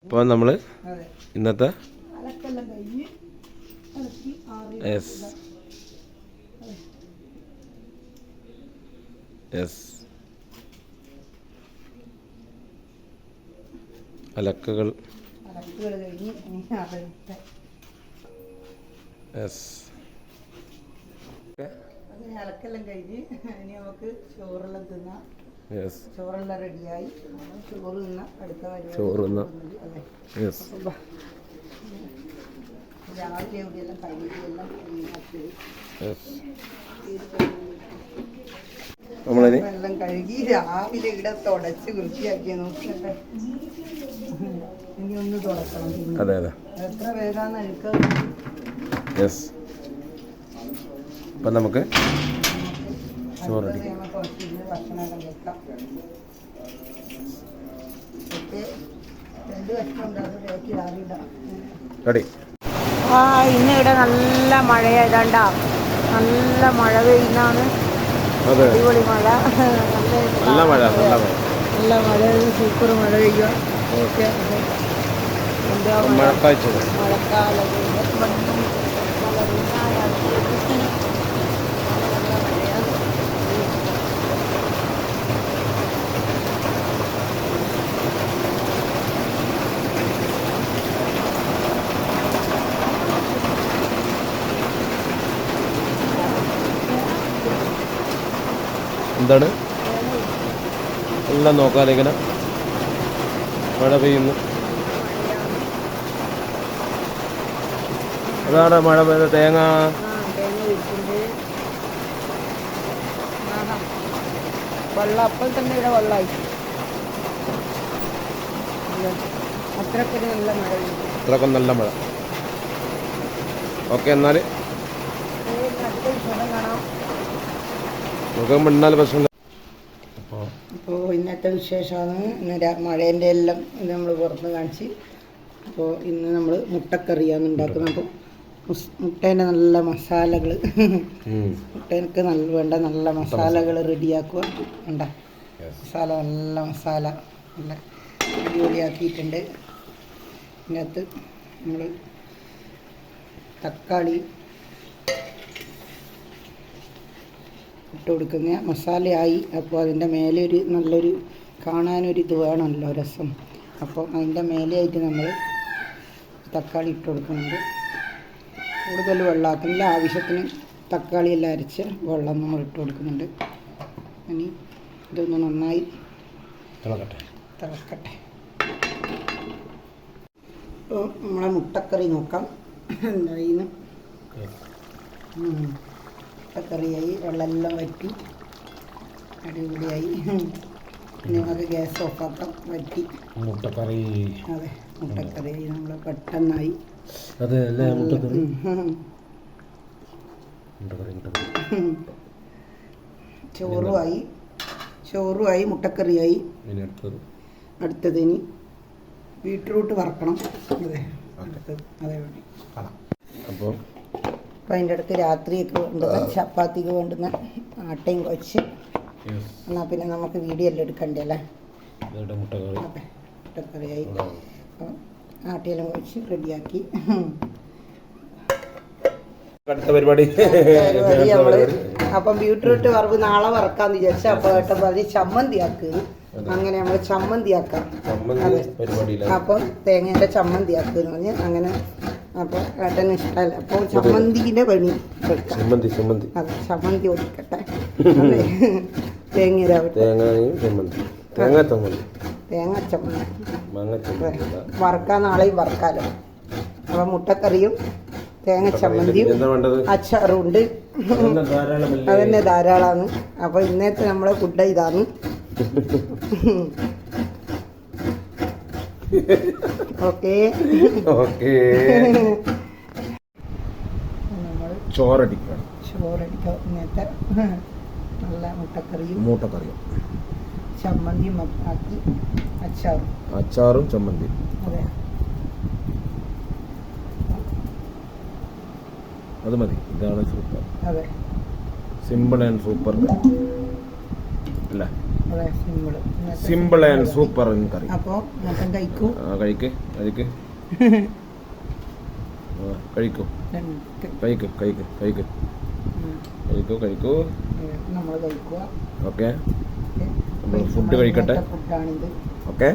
അപ്പോൾ നമ്മൾ ഇന്നത്തെ അലക്കുകൾ അലക്കെല്ലാം കഴിഞ്ഞ് ഇനി നമുക്ക് ചോറെല്ലാം തിന്നാം. ചോറെല്ലാം റെഡിയായി. ചോറ് തിന്ന അടുത്ത രാവിലെ എവിടെയെല്ലാം കഴുകിയെല്ലാം എല്ലാം കഴുകി രാവിലെ ഇവിടെ തുടച്ച് വൃത്തിയാക്കിയ നോക്കട്ടെ. ഇനി ഒന്ന് തുടക്കണം. എത്ര വേഗാന്ന് അഴുക്ക. അപ്പം നമുക്ക് ചോറ് ഭക്ഷണമെല്ലാം വെക്കാം. ഇന്ന് ഇവിടെ നല്ല മഴയായതാണ്ടാ. നല്ല മഴ പെയ്യുന്നതാണ്. അടിപൊളി മഴ. നല്ല മഴ സൂപ്പർ മഴ പെയ്യുക. മഴക്കാലം എന്താണ് എല്ലാം നോക്കാതെ ഇങ്ങനെ മഴ പെയ്യുന്നു. അതാണ് മഴ പെയ്ത തേങ്ങ വെള്ളം അപ്പോൾ തന്നെ ഇവിടെ വെള്ളമായി. അത്രയ്ക്ക് നല്ല മഴ. അത്രയ്ക്കും നല്ല മഴ. ഓക്കെ, എന്നാൽ അപ്പോൾ ഇന്നത്തെ വിശേഷമാണ്. ഇന്ന് മഴേൻ്റെ എല്ലാം ഇത് നമ്മൾ പുറത്ത് കാണിച്ച്. അപ്പോൾ ഇന്ന് നമ്മൾ മുട്ടക്കറിയാണ് ഉണ്ടാക്കുന്നത്. അപ്പോൾ മുട്ടേൻ്റെ നല്ല മസാലകൾ, മുട്ടേക്ക് വേണ്ട നല്ല മസാലകൾ റെഡിയാക്കുക. വേണ്ട മസാല, നല്ല മസാല നല്ല അടിപൊളിയാക്കിയിട്ടുണ്ട്. ഇതിനകത്ത് നമ്മൾ തക്കാളി ഇട്ട് കൊടുക്കുന്ന മസാലയായി. അപ്പോൾ അതിൻ്റെ മേലെ ഒരു നല്ലൊരു കാണാനൊരു ഇത് വേണമല്ലോ, രസം. അപ്പോൾ അതിൻ്റെ മേലെയായിട്ട് നമ്മൾ തക്കാളി ഇട്ട് കൊടുക്കുന്നുണ്ട്. കൂടുതൽ വെള്ളമാക്കുന്നില്ല, ആവശ്യത്തിന് തക്കാളി എല്ലാം അരച്ച് വെള്ളം നമ്മൾ ഇട്ട് കൊടുക്കുന്നുണ്ട്. ഇനി ഇതൊന്ന് നന്നായി തിളക്കട്ടെ. അപ്പോൾ നമ്മളെ മുട്ടക്കറി നോക്കാം എന്തായിന്ന്. മുട്ടക്കറിയായി, വെള്ളമെല്ലാം വറ്റി അടിപൊളിയായി. നമുക്ക് ഗ്യാസ് ഓഫാക്കാം. വറ്റി മുട്ടക്കറി. അതെ, മുട്ടക്കറിയായി. നമ്മൾ പെട്ടെന്നായി. ചോറുമായി മുട്ടക്കറിയായി. അടുത്തത് ഇനി ബീട്രൂട്ട് വറക്കണം. അതെ, അതെ. അപ്പോൾ അതിൻ്റെ അടുത്ത് രാത്രിയൊക്കെ വേണ്ടുന്ന ചപ്പാത്തിക്ക് വേണ്ടുന്ന ആട്ടയും കുഴച്ച്. എന്നാൽ പിന്നെ നമുക്ക് വീഡിയോ എല്ലാം എടുക്കണ്ടല്ലേ. അതെ, മുട്ടക്കറിയായി. അപ്പോൾ ആട്ടയെല്ലാം കുഴച്ച് റെഡിയാക്കി. പരിപാടി നമ്മൾ അപ്പം ബീട്രൂട്ട് വറവ് നാളെ വറക്കാന്ന് വിചാരിച്ച. അപ്പോൾ ഏട്ടൻ പറഞ്ഞ് ചമ്മന്തി ആക്കുക. അങ്ങനെ നമ്മൾ ചമ്മന്തി ആക്കാം. അതെ, അപ്പം തേങ്ങേൻ്റെ ചമ്മന്തി ആക്കുമെന്ന് പറഞ്ഞ് അങ്ങനെ. അപ്പോൾ ഏട്ടന് ഇഷ്ടമല്ല. അപ്പോൾ ചമ്മന്തിൻ്റെ പണി എടുക്കാം. അതെ, ചമ്മന്തി ഒതുക്കട്ടെ. അതെ, തേങ്ങ ചമ്മന്തി വറക്കാൻ നാളെയും വറക്കാലോ. അപ്പോൾ മുട്ടക്കറിയും തേങ്ങ ചമ്മന്തിയും അച്ചാറും ഉണ്ട്. അതന്നെ ധാരാളമാണ്. അപ്പോൾ ഇന്നത്തെ നമ്മളെ ഫുഡ് ഇതാണ്. ഓക്കെ, നമ്മൾ ചോറടിക്കാം. ഇന്നത്തെ നല്ല മുട്ടക്കറിയും ചമ്മന്തിയും ആക്കി അച്ചാറും ചമ്മന്തി. അതെ, അത് മതി. ഇതാണ് സൂപ്പർ. അതെ, സിമ്പിൾ ആൻഡ് സൂപ്പർ അല്ലേ? അതെ സിമ്പിള് സിമ്പിൾ ആൻഡ് സൂപ്പർ കറി. അപ്പോൾ മട്ടൻ കഴിക്കൂ. കഴിക്ക് കഴിക്ക് കഴിക്കൂ കഴിക്ക് കഴിക്ക് കഴിക്ക് കഴിക്കൂ കഴിക്കൂ. നമ്മൾ കഴിക്കുക. ഓക്കെ, നമ്മൾ ഫുഡ് കഴിക്കട്ടെ. ഫുഡാണിത്. ഓക്കെ.